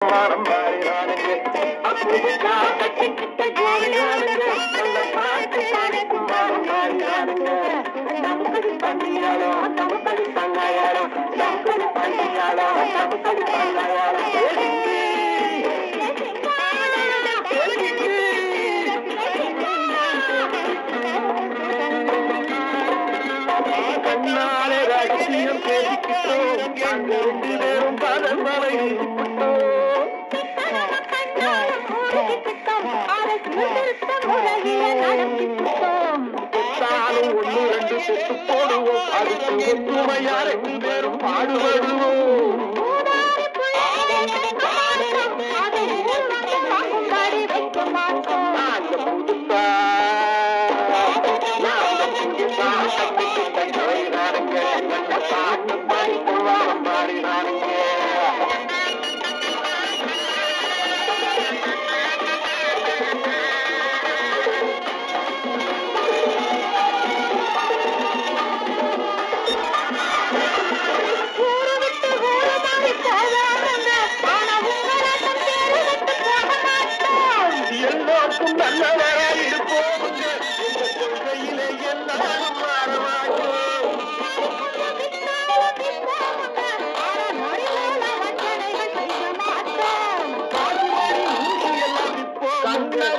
வானம் மாறினானுங்க அப்போதுக்கா கட்டிக்கிட்ட கோரினானுங்க அந்த பாட்டு பாடிக்கும் வானம் மாறினானுங்க நமக்கடி பண்ணியாலோ நமக்கடி பண்ணாயாலோ நமக்கடி பண்ணியாலோ நமக்கடி பண்ணாயாலோ கண்ணாலே ரகசியம் பேசிக்கிட்டோம் நாங்க 2 பேரும் காதல் மலையில் ஒன்னு 2 செத்து போடுவோம் அதுக்கு ஒற்றுமையா 2 பேரும் பாடுபடுவோம் பாட்டு பாடிக்கும் வாரம் பாடினானுங்க எல்லோருக்கும் நல்லவராய் இருப்போம் இந்த கொள்கையிலே எல்லாரும் மாறமாட்டோம் கண்கள்